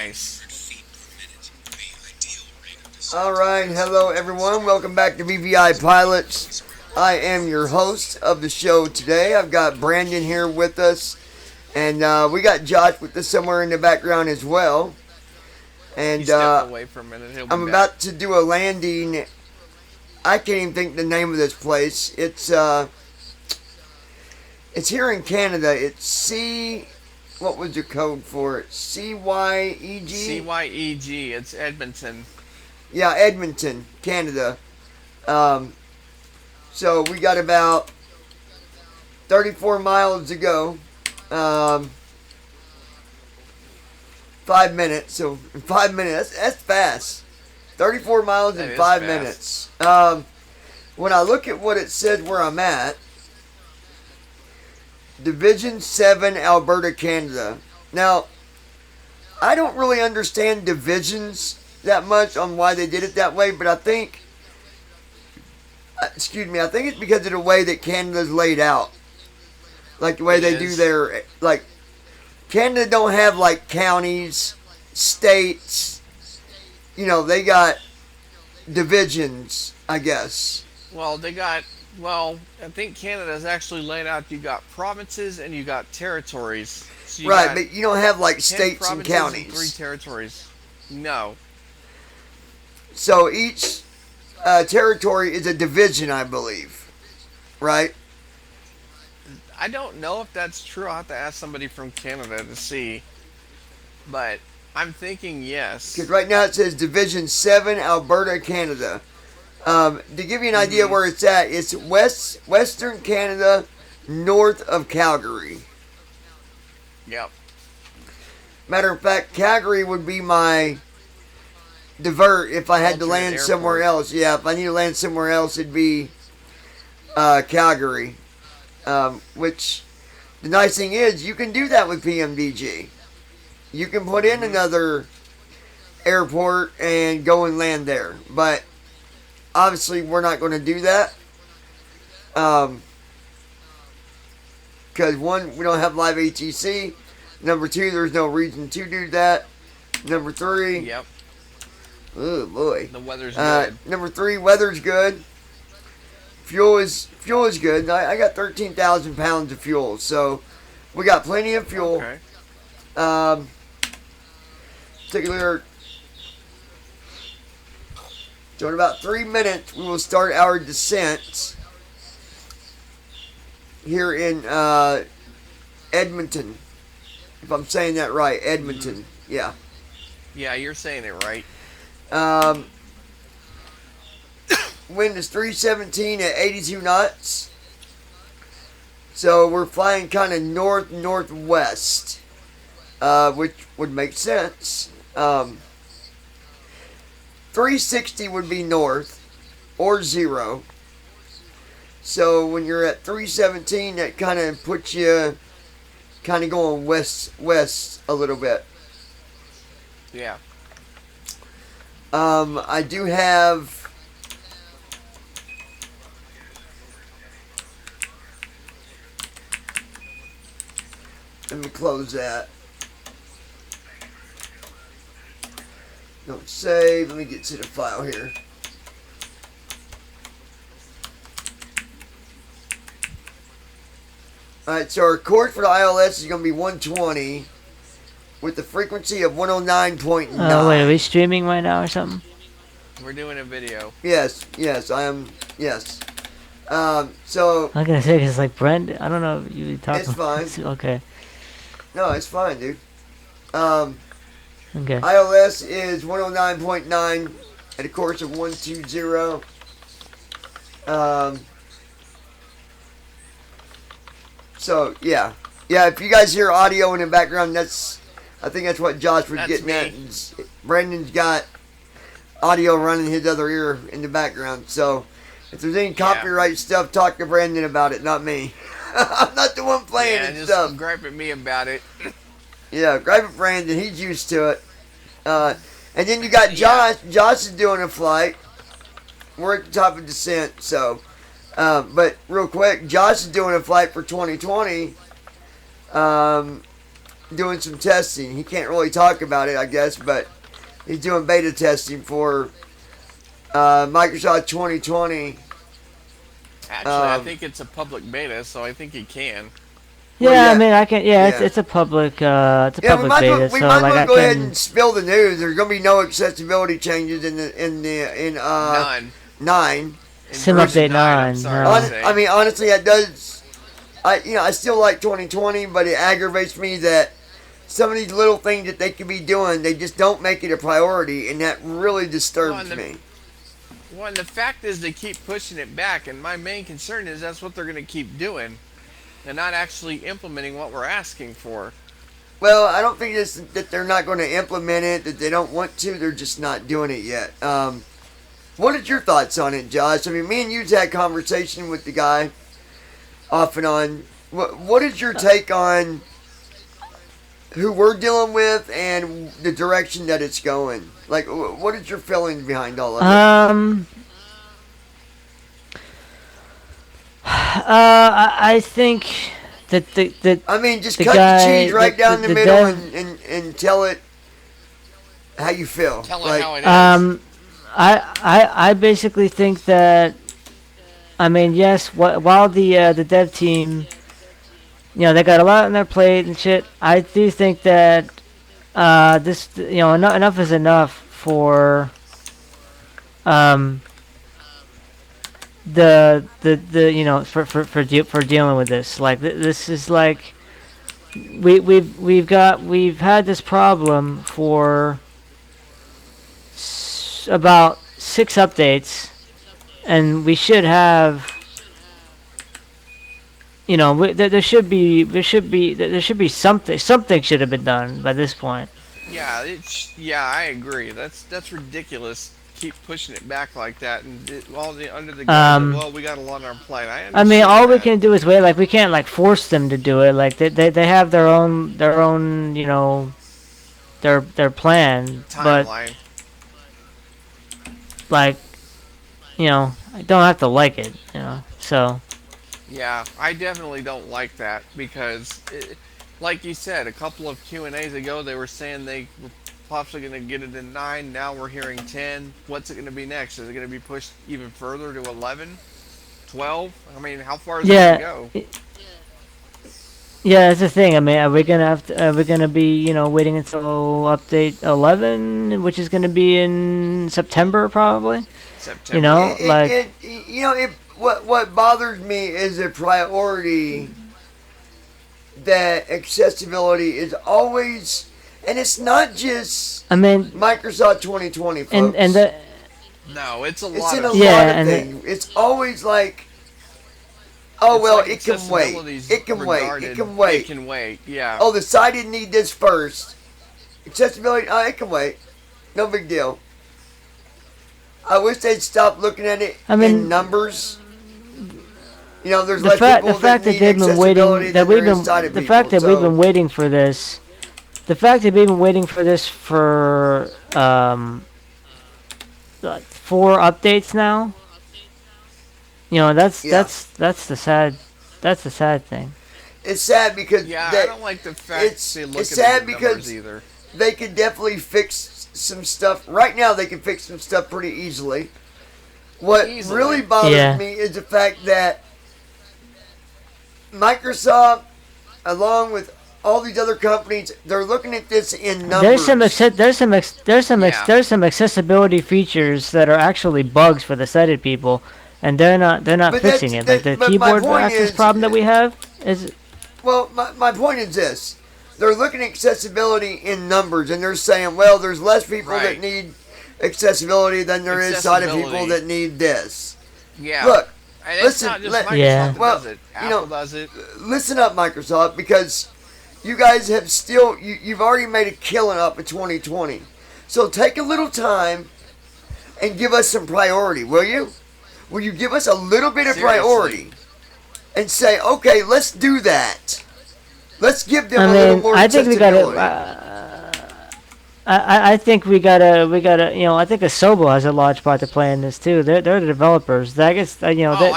Nice. Alright, hello everyone. Welcome back to VVI Pilots. I am your host of the show today. I've got Brandon here with us. And we got Josh with us somewhere in the background as well. And He stepped away for a minute. He'll be I'm back. about to do a landing. I can't even think the name of this place. It's here in Canada. It's what was the code for it? CYEG? CYEG. It's Edmonton. Yeah, Edmonton, Canada. So we got about 34 miles to go. 5 minutes. So in 5 minutes, that's fast. 34 miles in 5 minutes. When I look at what it says where I'm at, Division 7, Alberta, Canada. Now, I don't really understand divisions that much on why they did it that way, but I think it's because of the way that Canada's laid out. Like the way they do their, like, Canada don't have like counties, states, they got divisions, I guess. Well, I think Canada's actually laid out. You got provinces and you got territories. So right, but you don't have like states and counties. And 3 territories. No. So each territory is a division, I believe. Right? I don't know if that's true. I'll have to ask somebody from Canada to see. But I'm thinking yes. Because right now it says Division 7, Alberta, Canada. To give you an idea where it's at, it's Western Canada, north of Calgary. Yep. Matter of fact, Calgary would be my divert if I had to land somewhere else. Yeah, if I need to land somewhere else, it'd be Calgary. Which, the nice thing is, you can do that with PMDG. You can put in another airport and go and land there. But, obviously, we're not going to do that. Because, one, we don't have live ATC. Number 2, there's no reason to do that. Number 3. Yep. Oh, boy. The weather's good. Number 3, weather's good. Fuel is good. I got 13,000 pounds of fuel, so we got plenty of fuel. Okay. So in about 3 minutes, we will start our descent here in Edmonton. If I'm saying that right, Edmonton. Yeah. Yeah, you're saying it right. Wind is 317 at 82 knots. So we're flying kind of north-northwest, which would make sense. 360 would be north or 0. So when you're at 317, that kind of puts you kind of going west a little bit. Yeah. I do have... Let me close that. Don't save. Let me get to the file here. Alright, so our course for the ILS is going to be 120 with the frequency of 109.9. Wait, are we streaming right now or something? We're doing a video. Yes, I am. Yes. So. I'm gonna say it's like Brent. I don't know if you talk. It's fine. Okay. No, it's fine, dude. Okay. ILS is 109.9 at a course of 120. So yeah. If you guys hear audio in the background, I think that's what Josh was getting at. Brandon's got audio running his other ear in the background. So if there's any copyright stuff, talk to Brandon about it, not me. I'm not the one playing it stuff. Just gripe at me about it. Yeah, gripe at Brandon. He's used to it. And then you got Josh. Josh is doing a flight. We're at the top of descent, so. But real quick, Josh is doing a flight for 2020. doing some testing. He can't really talk about it, I guess, but he's doing beta testing for Microsoft 2020. Actually, I think it's a public beta, so I think he can. Yeah, Well, yeah. I mean, I can. Yeah, Yeah. it's a public. It's a Yeah, we public might as well, beta, we so might as like well I go ahead can. and spill the news. There's gonna be no accessibility changes in None. 9. In Sim version update 9, I'm 9. sorry No. to say. I mean, honestly, that does. I still like 2020, but it aggravates me that some of these little things that they could be doing, they just don't make it a priority, and that really disturbs me. Well, and the fact is they keep pushing it back, and my main concern is that's what they're going to keep doing, and not actually implementing what we're asking for. Well, I don't think that they're not going to implement it, that they don't want to, they're just not doing it yet. What is your thoughts on it, Josh? I mean, me and you've had conversation with the guy off and on. What is your take on who we're dealing with and the direction that it's going? Like, what is your feelings behind all of it? I think that I mean, just the cut guy- the cheese right the- down the the middle dev- and tell it how you feel. Tell it Like, how it is. I basically think that, I mean, yes, while the dev team, they got a lot on their plate and shit. I do think that this, enough is enough for for dealing with this. Like this is like we've had this problem for about 6 updates, and we should have. There should be something. Something should have been done by this point. Yeah, I agree. That's ridiculous. Keep pushing it back like that, and under the guise of, well, we got a lot on our plate. I I mean, understand all we that. can do is wait. Like we can't force them to do it. Like they have their own their plan, but Timeline. like I don't have to like it. So. Yeah, I definitely don't like that because, like you said, a couple of Q&As ago, they were saying they were possibly going to get it in 9. Now we're hearing 10. What's it going to be next? Is it going to be pushed even further to 11? 12? I mean, how far is it going to go? Yeah, that's the thing. I mean, are we gonna be waiting until update 11, which is gonna be in September probably? September. What bothers me is a priority that accessibility is always, and it's not just. I mean, Microsoft 2020, folks. and the No, it's a it's lot in a of... Yeah, lot of and things. It's always like, oh It's well, like it can wait. accessibility's It can wait. It regarded- can wait. It can wait, yeah. Oh, the site didn't need this first. Accessibility, oh, it can wait. No big deal. I wish they'd stop looking at it in numbers. There's the less fact people that need they've been accessibility waiting that than we've there is been sighted the people, fact that so- we've been waiting for this, the fact that we've been waiting for this for 4 updates now. That's Yeah. that's the sad thing. It's sad because Yeah, they, I don't like the fact they look it's at sad the because numbers either. they could definitely fix some stuff. Right now, they can fix some stuff pretty easily. What Easily. really bothers Yeah. me is the fact that Microsoft, along with all these other companies, they're looking at this in numbers. There's some accessibility features that are actually bugs for the sighted people, and they're not But fixing it. Like the but my keyboard point access is- problem that we have is Well, my point is this. They're looking at accessibility in numbers, and they're saying, well, there's less people that Right. need accessibility than there is sighted people Accessibility. that need this. Yeah. Look, And it's listen, not just let- Microsoft Yeah. that Well, does it. you know- Apple does it. listen up, Microsoft, because you guys have still, you've already made a killing up in 2020. So take a little time and give us some priority, will you? Will you give us a little bit of Seriously. priority and say, okay, let's do that. Let's give them I a little mean, more I think we got accessibility. to. I think we gotta I think Asobo has a large part to play in this too. They're the developers. I guess Oh, I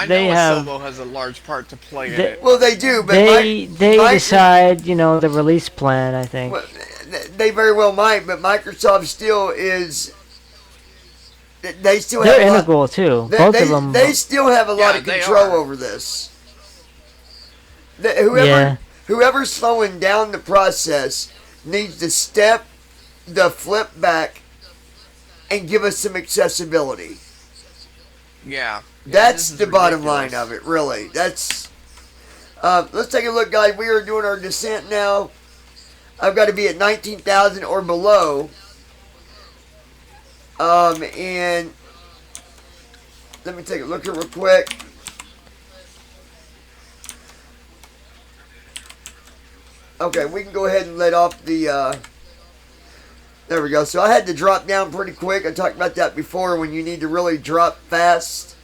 they know have Asobo has a large part to play in they it. Well, they do, but they decide the release plan. I well, think they very well might, but Microsoft still is. They still have they're a lot. integral too. They, Both of they, them. they still have a lot Yeah, of they control are. over this. Whoever Yeah. whoever's slowing down the process needs to step the flip back and give us some accessibility. Yeah. Yeah, That's this is the bottom line ridiculous. of it, really. That's. Let's take a look, guys. We are doing our descent now. I've got to be at 19,000 or below. And let me take a look here real quick. Okay, we can go ahead and let off the. There we go. So I had to drop down pretty quick. I talked about that before. When you need to really drop fast,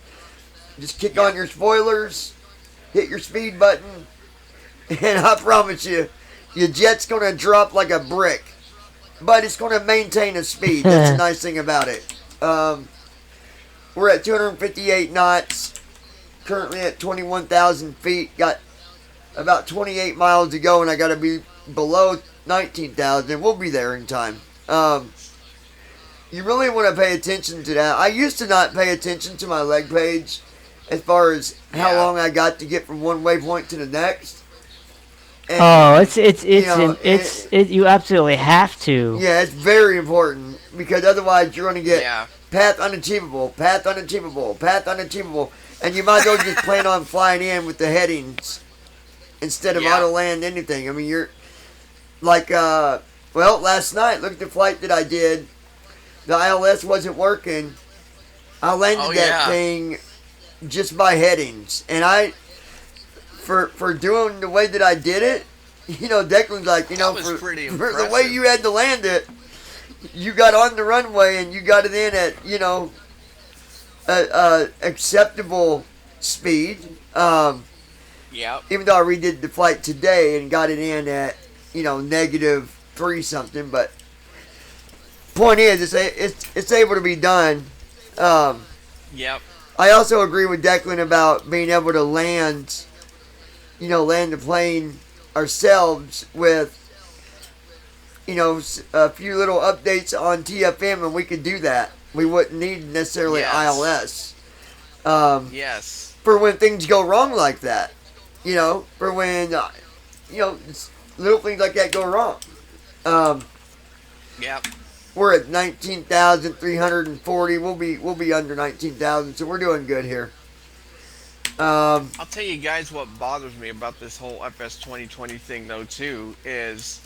just kick on your spoilers, hit your speed button, and I promise you, your jet's gonna drop like a brick. But it's gonna maintain a speed. That's the nice thing about it. We're at 258 knots. Currently at 21,000 feet. Got about 28 miles to go, and I got to be below 19,000. We'll be there in time. You really want to pay attention to that. I used to not pay attention to my leg page as far as how long I got to get from one waypoint to the next. And, Oh, it's you know, you absolutely have to. yeah, it's very important because otherwise you're going to get Yeah. path unachievable, path unachievable, path unachievable, and you might as well just plan on flying in with the headings instead of Yeah. auto land anything. I mean, you're like, last night, look at the flight that I did. The ILS wasn't working. I landed Oh, that yeah. thing just by headings, and for doing the way that I did it, Declan's like, That was pretty for the way impressive. you had to land it, you got on the runway and you got it in at a acceptable speed. Yep. Even though I redid the flight today and got it in at -3 something, but point is it's able to be done. Yep. I also agree with Declan about being able to land the plane ourselves with a few little updates on TFM, and we could do that. We wouldn't need necessarily Yes. ILS Yes. for when things go wrong like that. For when little things like that go wrong. Yep. We're at 19,340. We'll be under 19,000, so we're doing good here. I'll tell you guys what bothers me about this whole FS2020 thing, though, too, is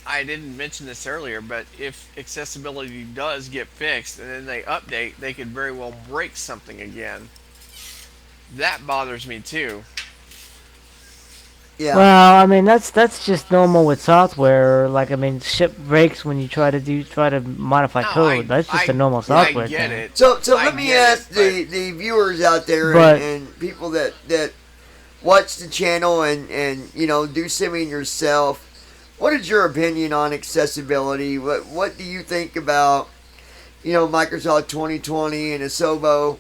I didn't mention this earlier, but if accessibility does get fixed and then they update, they could very well break something again. That bothers me, too. Yeah. Well, I mean that's just normal with software. Like I mean, ship breaks when you try to modify No, code. That's just a normal I software get thing. it. So I let me get ask it, the viewers out there But- and people that watch the channel and do simming yourself. What is your opinion on accessibility? What do you think about Microsoft 2020 and Asobo?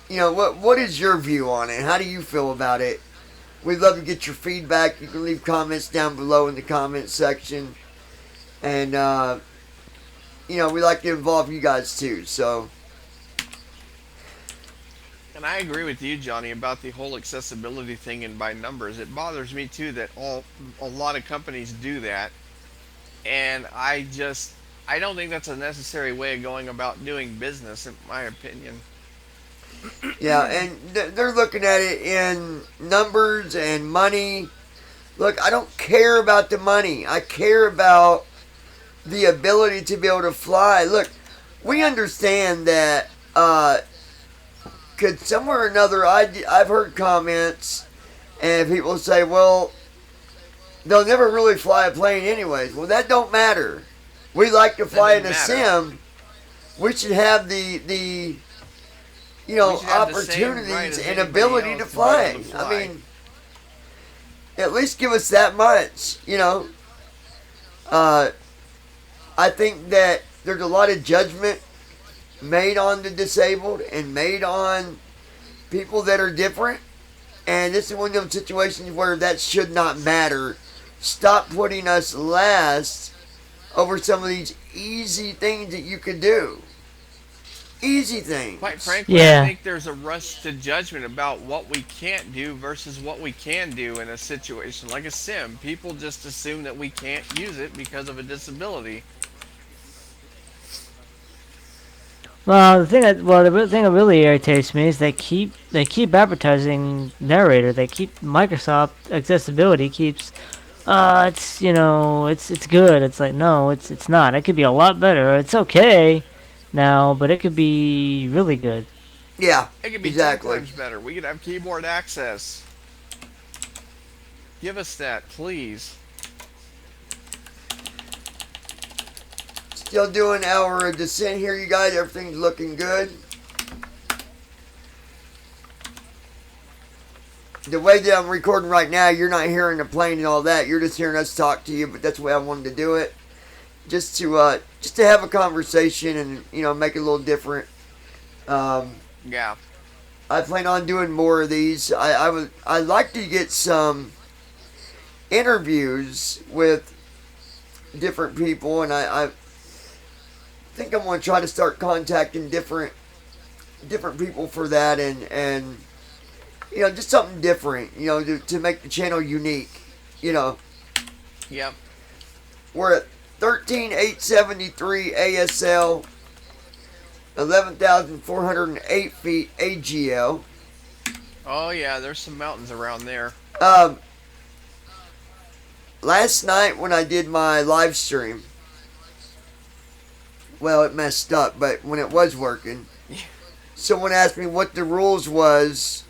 What is your view on it? How do you feel about it? We'd love to get your feedback. You can leave comments down below in the comment section. And, we like to involve you guys too. So, And I agree with you, Johnny, about the whole accessibility thing and by numbers. It bothers me, too, that a lot of companies do that. And I don't think that's a necessary way of going about doing business, in my opinion. yeah, and they're looking at it in numbers and money. Look, I don't care about the money. I care about the ability to be able to fly. Look, we understand that could somewhere or another, I've heard comments and people say, well, they'll never really fly a plane anyways. Well, that don't matter. We like to fly in a sim. We should have the We should have the same right opportunities as and anybody ability else to to be fly. able to I fly. mean, at least give us that much, Uh, I think that there's a lot of judgment made on the disabled and made on people that are different. And this is one of those situations where that should not matter. Stop putting us last over some of these easy things that you could do. Easy Quite things. frankly, I Yeah. think there's a rush to judgment about what we can't do versus what we can do in a situation like a sim. People just assume that we can't use it because of a disability. Well, the thing that really irritates me is they keep advertising narrator. They keep Microsoft accessibility keeps it's it's good. It's like no, it's not. It could be a lot better. It's okay now, but it could be really good. Yeah, It could be 10 exactly. times better. We could have keyboard access. Give us that, please. Still doing our descent here, you guys. Everything's looking good. The way that I'm recording right now, you're not hearing the plane and all that. You're just hearing us talk to you, but that's the way I wanted to do it. Just to have a conversation and make it a little different. Um, Yeah. I plan on doing more of these. I'd like to get some interviews with different people, and I think I'm going to try to start contacting different people for that, and just something different, to make the channel unique. Yep. We're at 13,873 ASL, 11,408 feet AGL. Oh, yeah, there's some mountains around there. Um, Last night when I did my live stream, well, it messed up, but when it was working, someone asked me what the rules was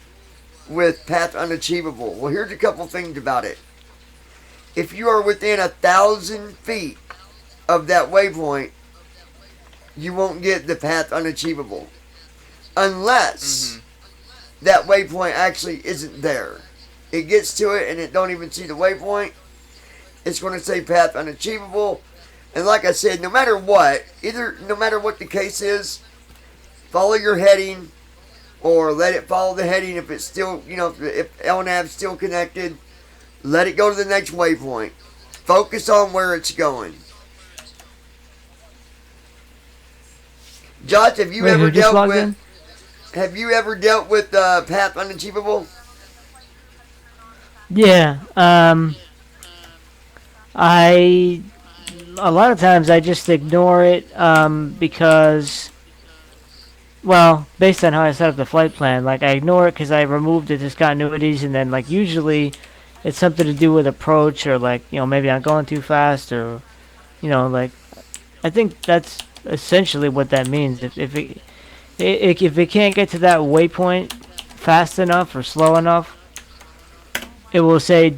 with Path Unachievable. Well, here's a couple things about it. If you are within 1,000 feet of that waypoint, you won't get the Path Unachievable. Unless that waypoint actually isn't there. It gets to it and it don't even see the waypoint. It's going to say Path Unachievable. And like I said, no matter what the case is, follow your heading or let it follow the heading if it's still, if LNAV's still connected. Let it go to the next waypoint. Focus on where it's going. Josh, have you Wait, ever who just dealt logged with in? Path Unachievable? Yeah. I a lot of times I just ignore it because, well, based on how I set up the flight plan, like I ignore it because I removed the discontinuities, and then like usually it's something to do with approach or like maybe I'm going too fast or like I think that's essentially what that means. If it can't get to that waypoint fast enough or slow enough, it will say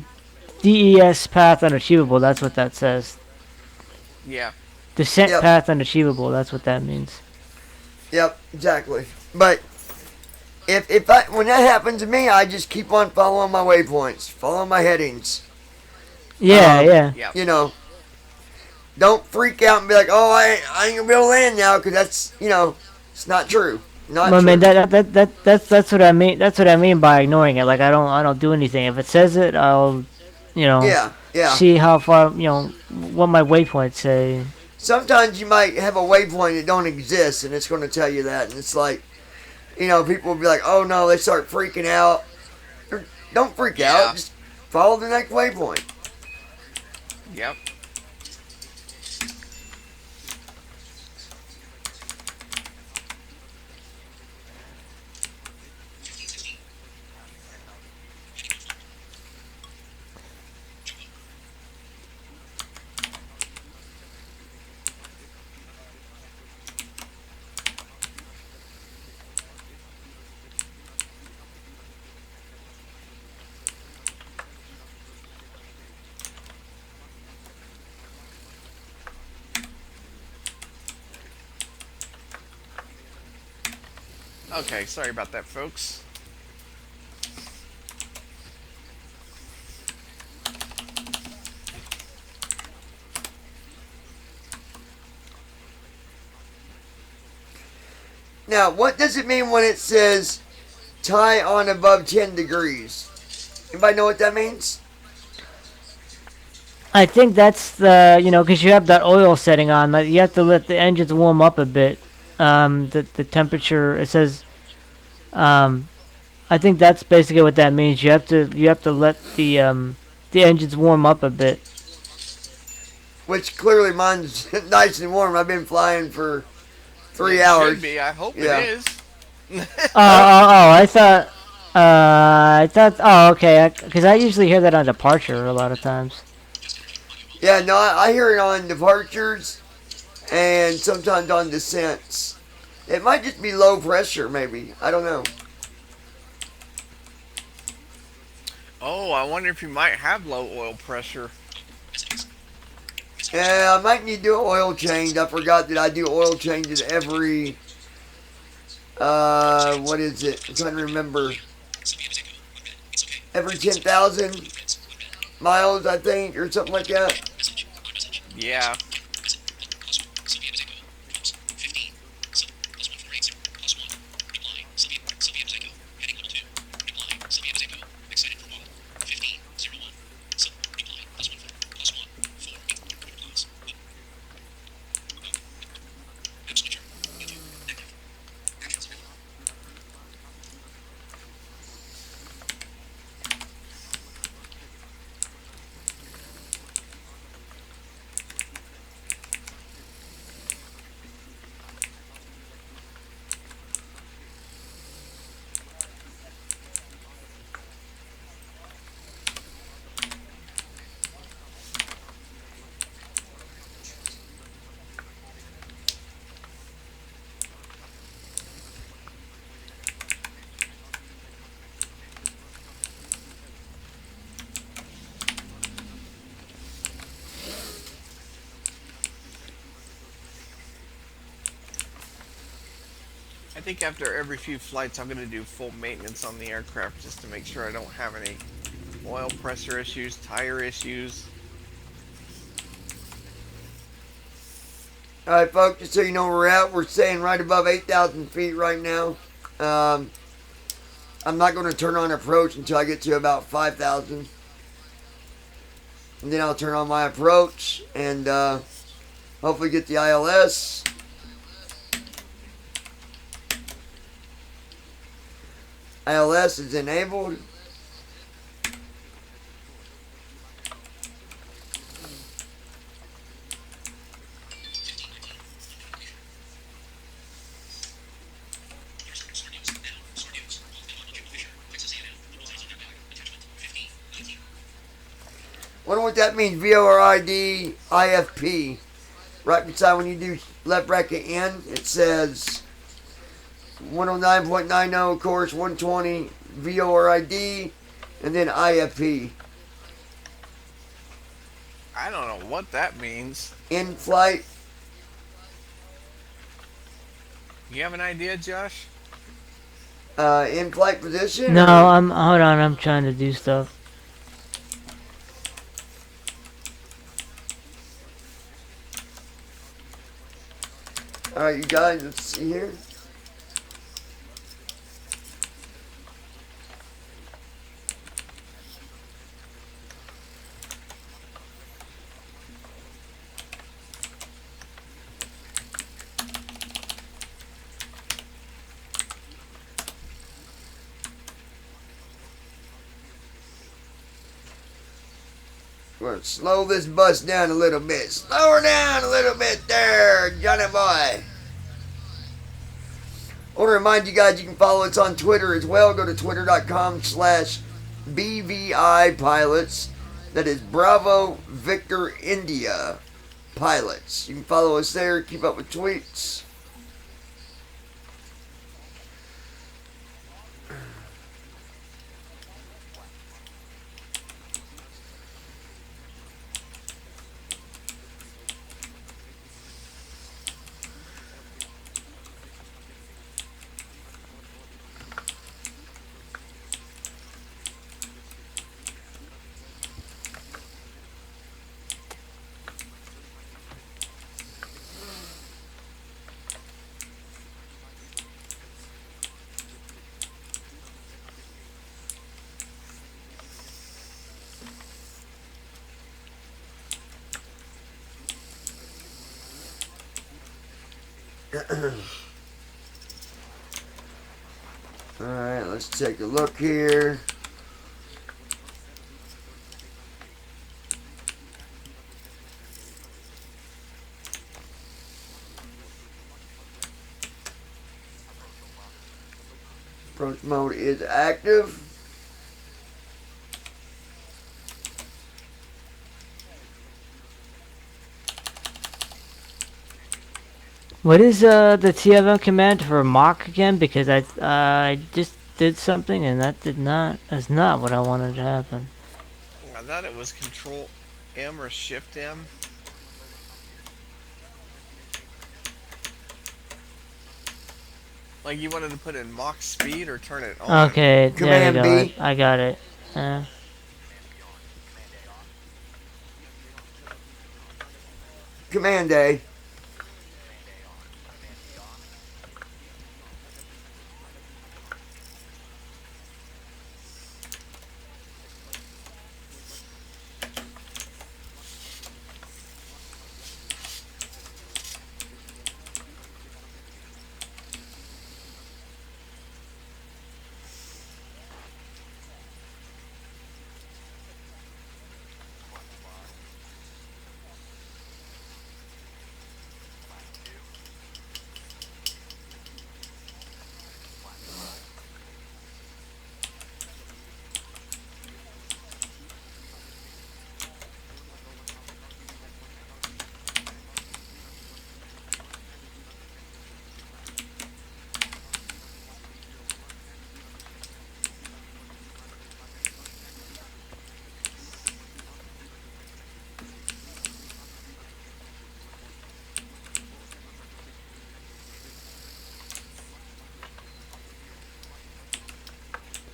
DES path unachievable. That's what that says. Yeah. Descent Yep. path unachievable. That's what that means. Yep, exactly. But when that happens to me, I just keep on following my waypoints, following my headings. Yeah, Um, yeah. Yep. Don't freak out and be like, "Oh, I ain't gonna be able to land now," because that's it's not true. Not I true. mean that's what I mean. That's what I mean by ignoring it. Like I don't do anything. If it says it, I'll Yeah, yeah. see how far what my waypoints say. Sometimes you might have a waypoint that don't exist, and it's going to tell you that, and it's like, people will be like, "Oh no," they start freaking out. Don't freak Yeah. out. Just follow the next waypoint. Yep. Okay, sorry about that, folks. Now, what does it mean when it says tie on above 10 degrees? Anybody know what that means? I think that's the because you have that oil setting on. Like you have to let the engines warm up a bit. The temperature it says. Um, I think that's basically what that means. You have to let the engines warm up a bit. Which clearly mine's nice and warm. I've been flying for three It should hours. be. I hope it Yeah. is. Oh! I thought. Oh, okay. Because I usually hear that on departure a lot of times. Yeah, no, I hear it on departures and sometimes on descents. It might just be low pressure, maybe. I don't know. Oh, I wonder if you might have low oil pressure. Yeah, I might need to do an oil change. I forgot that I do oil changes every, what is it? I'm trying to remember. Every 10,000 miles, I think, or something like that. Yeah. I think after every few flights, I'm going to do full maintenance on the aircraft just to make sure I don't have any oil pressure issues, tire issues. All right, folks, just so you know where we're at, we're staying right above 8,000 feet right now. Um, I'm not going to turn on approach until I get to about 5,000. And then I'll turn on my approach and hopefully get the ILS. ILS is enabled. Wonder what that means. VORID IFP. Right beside when you do left bracket in, it says 109.90, of course, 120 VORID, and then IFP. I don't know what that means. In flight. You have an idea, Josh? In flight position? No, Or? hold on. I'm trying to do stuff. Alright, you guys, let's see here. We're going to slow this bus down a little bit. Slow her down a little bit there, Johnny boy. I want to remind you guys you can follow us on Twitter as well. Go to twitter.com/BVI Pilots. That is Bravo Victor India Pilots. You can follow us there. Keep up with tweets. Alright, let's take a look here. Approach mode is active. What is the TFM command for mock again? Because I just did something and that's not what I wanted to happen. I thought it was Control M or Shift M. Like you wanted to put in mock speed or turn it on. Okay, there you Command go. B. I got it. Uh, Command A.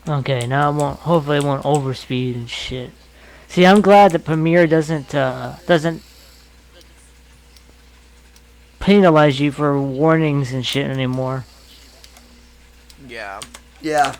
okay, now it won't. Hopefully, it won't overspeed and shit. See, I'm glad that Premiere doesn't penalize you for warnings and shit anymore. Yeah. Yeah.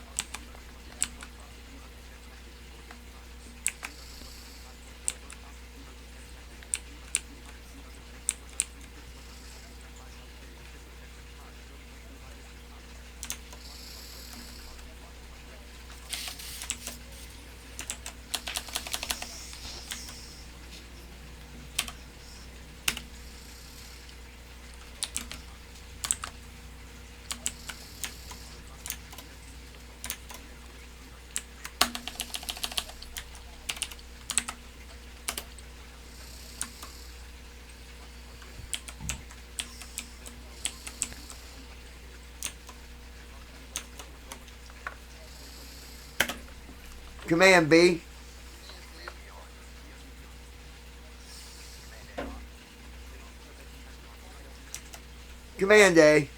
Command B. Command A.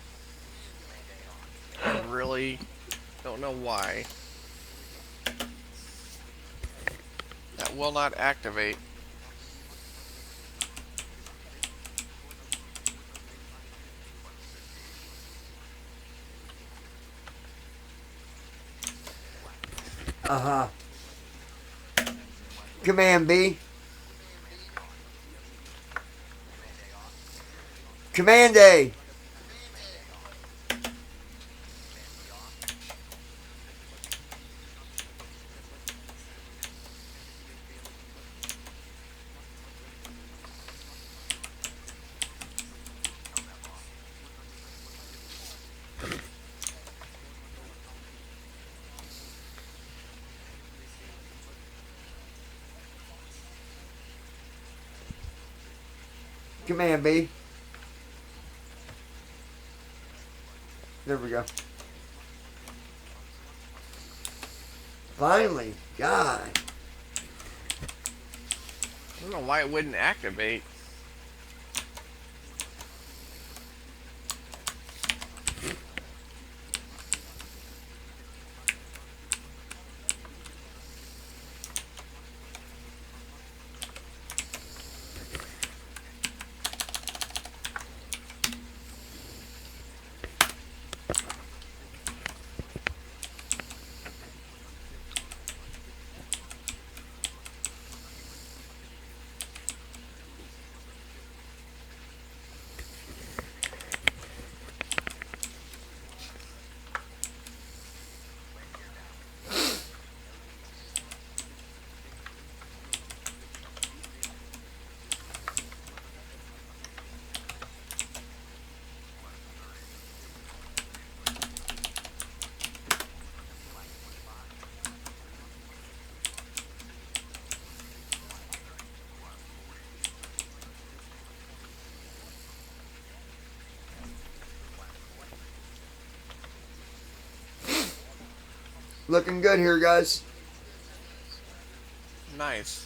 I really don't know why. That will not activate. Uh-huh. Command B. Command A. Command B. There we go. Finally. God. I don't know why it wouldn't activate. Looking good here, guys. Nice.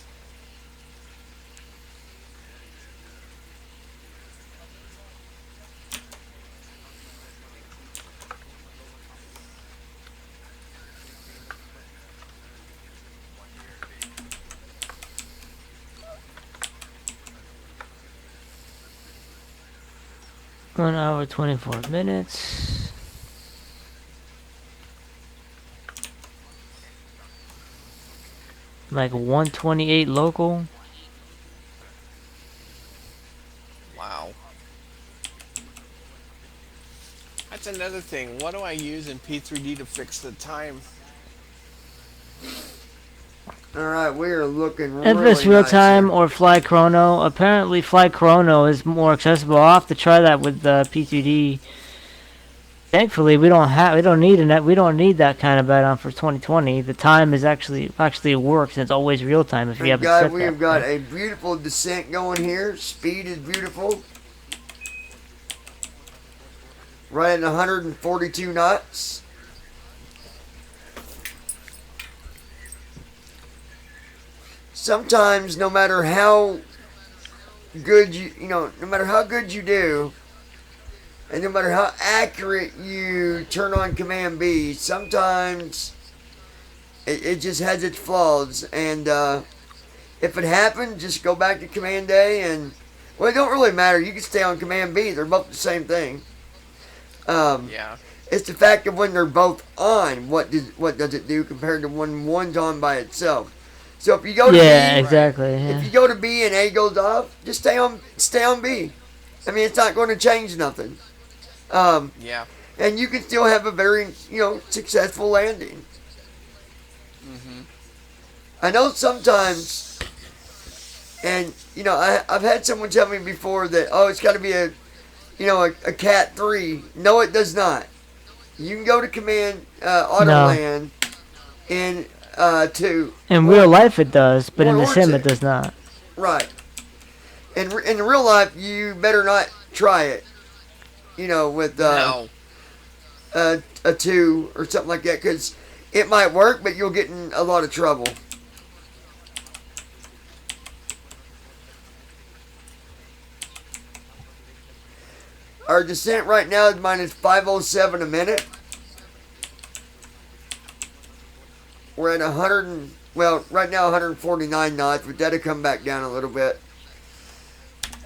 One hour, 24 minutes. Like 128 local. Wow. That's another thing. What do I use in P3D to fix the time? Alright, we are looking If really it's real nice time here. or Fly Chrono, apparently Fly Chrono is more accessible. I'll have to try that with the P2D. Thankfully, we don't need that kind of bet on for 2020. The time is actually works, and it's always real time if you And have it guys, set we that have got way. a beautiful descent going here. Speed is beautiful. Right at 142 knots. Sometimes, no matter how good no matter how good you do, and no matter how accurate you turn on Command B, sometimes it just has its flaws. And if it happened, just go back to Command A and, well, it don't really matter. You can stay on Command B. They're both the same thing. Yeah. It's the fact of when they're both on, what does it do compared to when one's on by itself. So if you go to Yeah, B, exactly. if Yeah. you go to B and A goes off, just stay on B. I mean, it's not going to change nothing. Yeah. And you can still have a very, successful landing. Mhm. I know sometimes, and I've had someone tell me before that, oh, it's got to be a Cat 3. No, it does not. You can go to Command Auto No. Land in 2. In real life it does, but in One the or sim two. it does not. Right. In real life, you better not try it. With No. a 2 or something like that, because it might work, but you'll get in a lot of trouble. Our descent right now is minus 507 a minute. We're at right now 149 knots, but that'll come back down a little bit.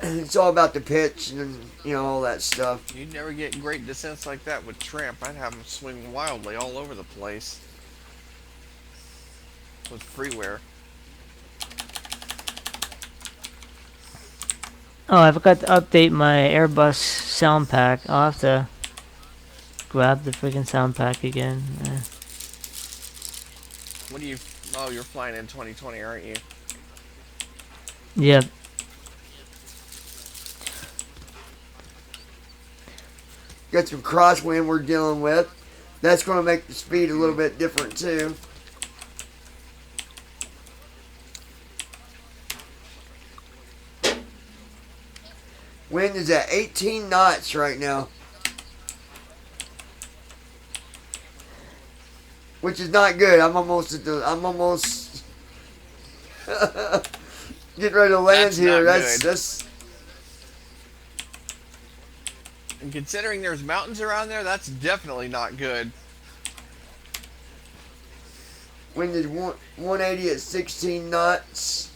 It's all about the pitch and all that stuff. You'd never get great descents like that with Tramp. I'd have him swing wildly all over the place with freeware. Oh, I forgot to update my Airbus sound pack. I'll have to grab the freaking sound pack again. What do you? Oh, you're flying in 2020, aren't you? Yep. Got some crosswind we're dealing with. That's going to make the speed a little bit different too. Wind is at 18 knots right now, which is not good. I'm almost getting ready to land That's here. not That's good. that's And considering there's mountains around there, that's definitely not good. wind is 180 at 16 knots.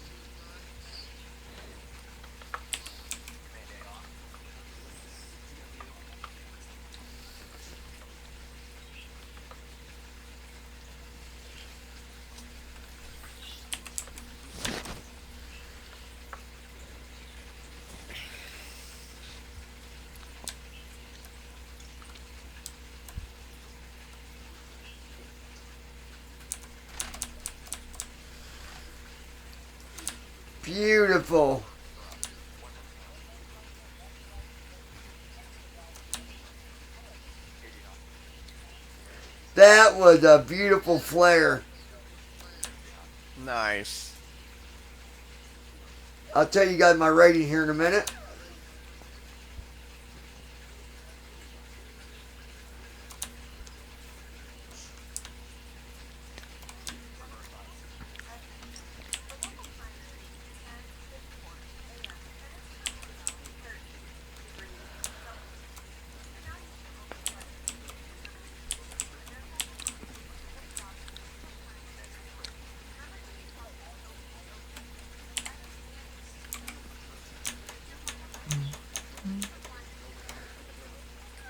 Beautiful. That was a beautiful flare. Nice. I'll tell you guys my rating here in a minute.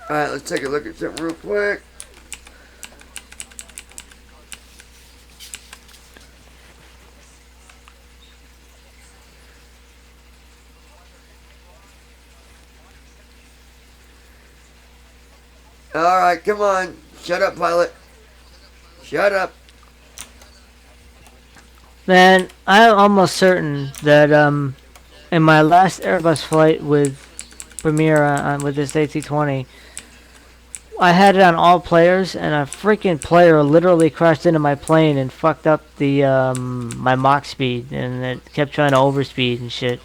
Alright, let's take a look at something real quick. Alright, come on. Shut up, pilot. Shut up. Man, I'm almost certain that in my last Airbus flight with Premier with this A320, I had it on all players, and a freaking player literally crashed into my plane and fucked up the my Mach speed, and it kept trying to overspeed and shit.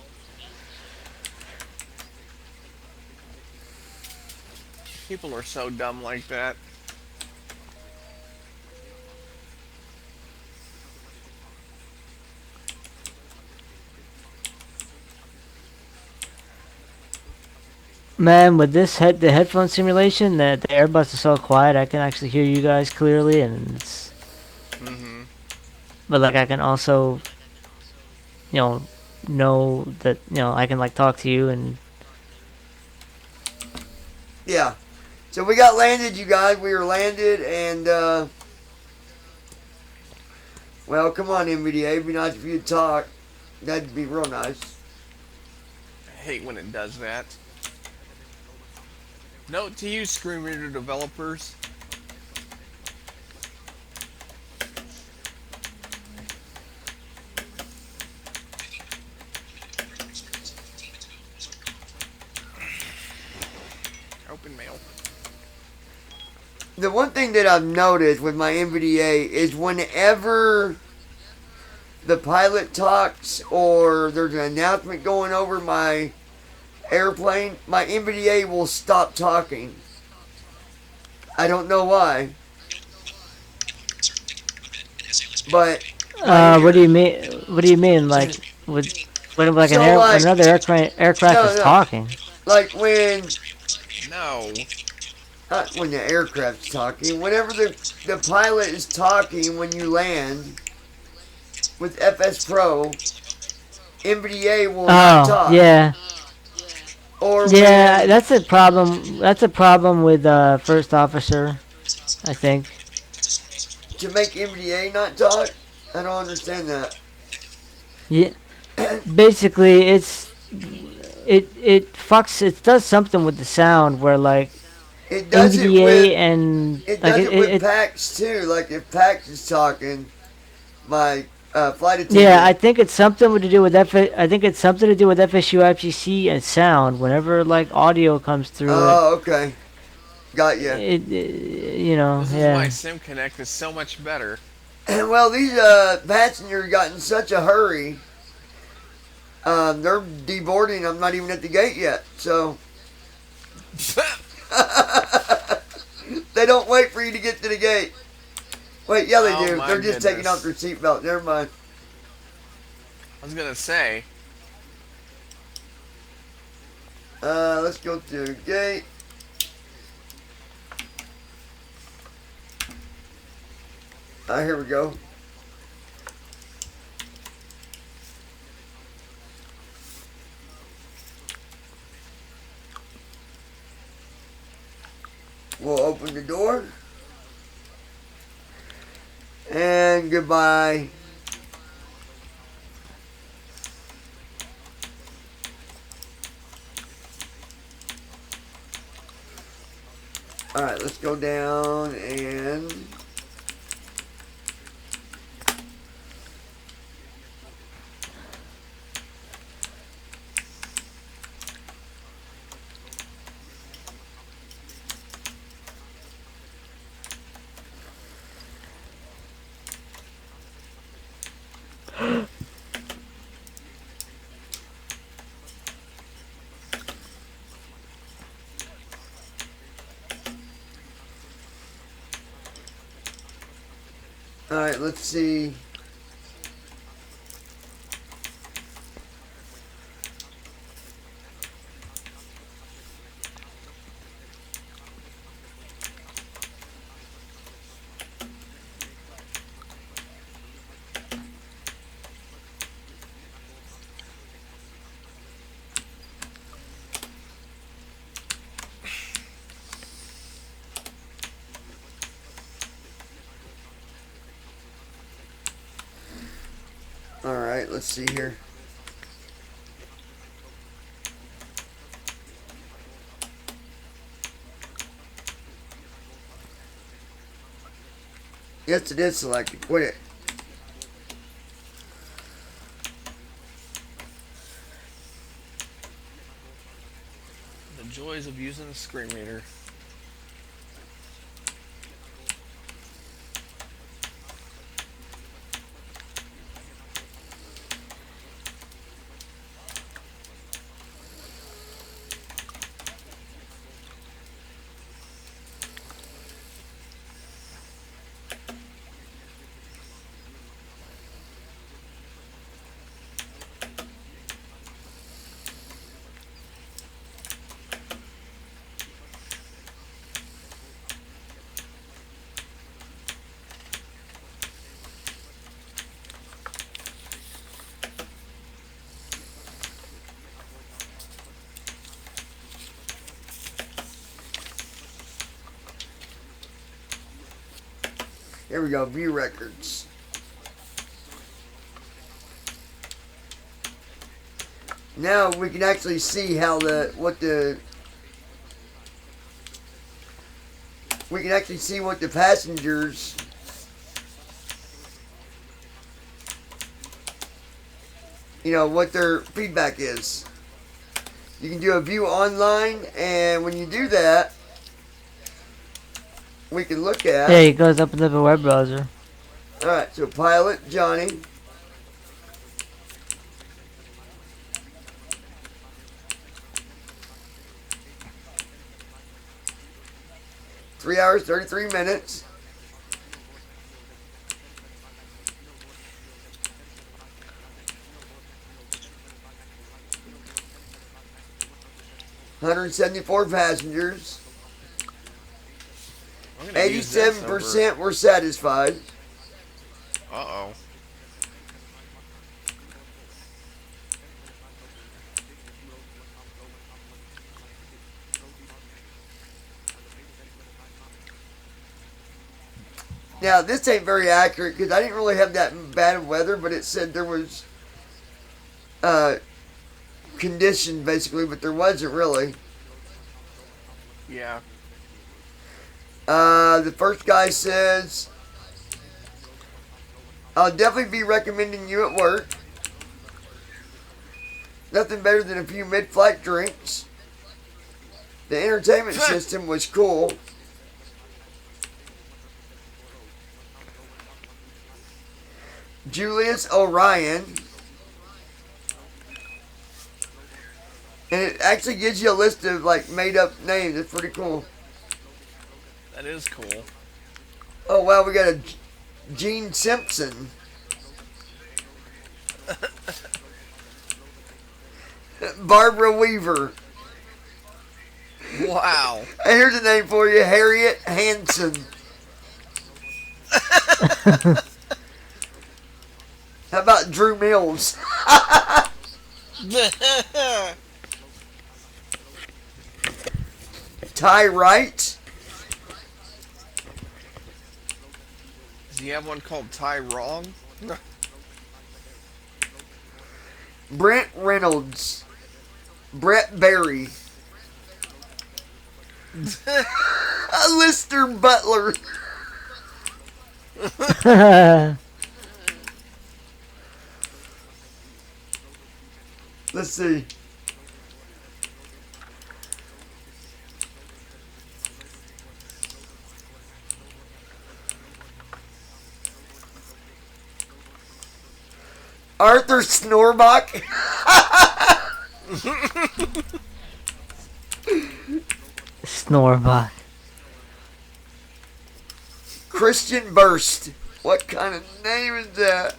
People are so dumb like that. Man, with the headphone simulation, the Airbus is so quiet, I can actually hear you guys clearly, and it's, Mm-hmm. but like I can also, you know that I can like talk to you and Yeah. So we got landed, you guys. We were landed, and, well, come on, NVDA. It'd be nice if you'd talk. That'd be real nice. I hate when it does that. Note to you, screen reader developers. Open mail. The one thing that I've noticed with my NVDA is whenever the pilot talks or there's an announcement going over my airplane, my NVDA will stop talking. I don't know why. But what do you mean? What do you mean? Like with when like So, like- another aircraft No, is no. talking? like when No. not when the aircraft's talking, whenever the pilot is talking when you land with FS Pro, NVDA will not Oh talk. yeah, Or yeah. when, That's a problem. That's a problem with first officer, I think. to make NVDA not talk. I don't understand that. Yeah, basically it fucks. It does something with the sound where like It does it NVDA with and it like does it with PAX too. Like if PAX is talking, my flight attendant. yeah, I think it's something to do with I think it's something to do with FSU IPC and sound. Whenever like audio comes through Oh, okay. Got ya. This is yeah. why SimConnect is so much better. Well, these passengers got in such a hurry. They're deboarding. I'm not even at the gate yet. So they don't wait for you to get to the gate. Wait, yeah, they Oh, do. my They're just taking goodness. off their seatbelt. Never mind. I was gonna say. Let's go to the gate. Here we go. We'll open the door. And goodbye. Alright, let's go down and alright, let's see. right, let's see here. Yes, it is selected. Quit it. The joys of using a screen reader. Here we go, view records. Now we can actually see how what the passengers what their feedback is. You can do a view online, and when you do that, we can look at. Yeah, it goes up in the web browser. Alright, so pilot, Johnny. Three hours, 33 minutes. $174 passengers. 87% were satisfied. Uh-oh. Now, this ain't very accurate because I didn't really have that bad of weather, but it said there was condition basically, but there wasn't really. Yeah. The first guy says, I'll definitely be recommending you at work. Nothing better than a few mid-flight drinks. The entertainment system was cool. Julius Orion. And it actually gives you a list of like made up names. It's pretty cool. That is cool. Oh wow, we got a Gene Simpson. Barbara Weaver. Wow. And here's a name for you, Harriet Hanson. How about Drew Mills? Ty Wright. Does he have one called Ty Wrong? Brent Reynolds. Brett Berry. Lister Butler. Let's see. Arthur Snorbach. Snorbach. Christian Burst. What kind of name is that?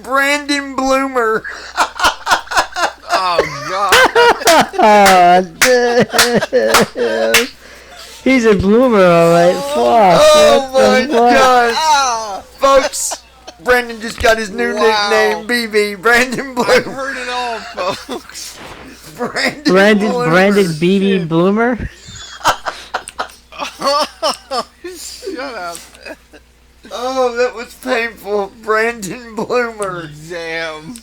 Brandon Bloomer. Oh, God. Oh, damn. He's a bloomer, alright. Fuck. Oh, my What the fuck? God. Folks, Brandon just got his new Wow. nickname, BB. Brandon I've Bloomer. heard it all, folks. Brandon Bloomer. BB Shit. Bloomer. Shut up. Oh, that was painful. Brandon Bloomer. Damn.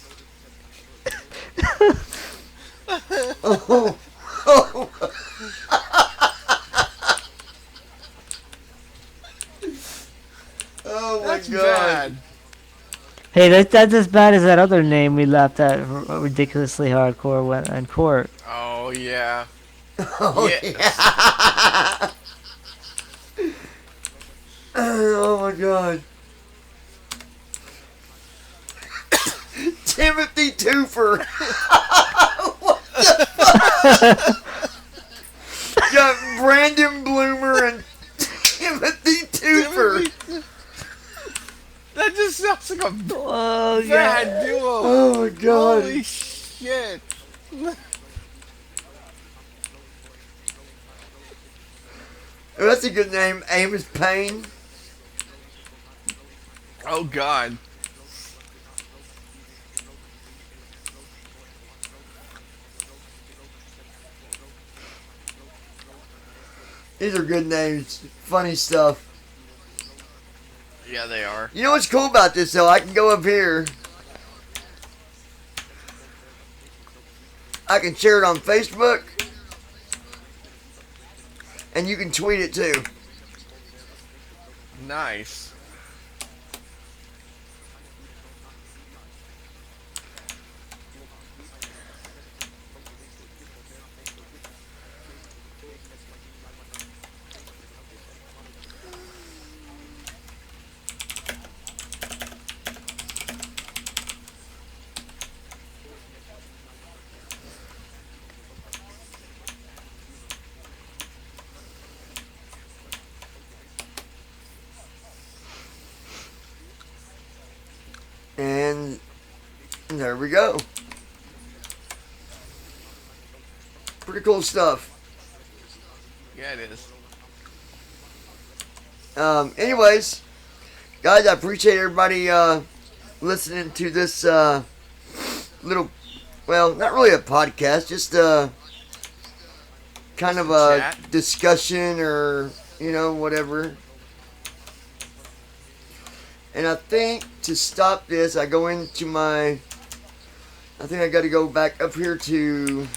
Oh. Oh. Oh my That's god. bad. Hey, that's as bad as that other name we laughed at ridiculously hardcore when in court. Oh, yeah. Oh Yes. yeah. Oh my god. Timothy Twofer. What the fuck? Got Brandon Bloomer and Timothy Twofer. That just sounds like a Oh bad duo. Oh my god. Holy shit. Oh, that's a good name, Amos Payne. Oh, God. These are good names. Funny stuff. Yeah, they are. You know what's cool about this though? I can go up here. I can share it on Facebook. And you can tweet it too. Nice. And there we go. Pretty cool stuff. Yeah, it is. Anyways, guys, I appreciate everybody listening to this little, well, not really a podcast, just kind of a Chat. discussion or, you know, whatever. And I think to stop this, I go into my, I think I got to go back up here to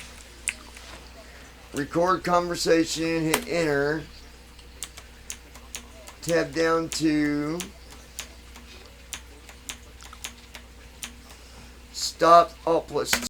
record conversation, hit enter, tab down to stop, oh, plus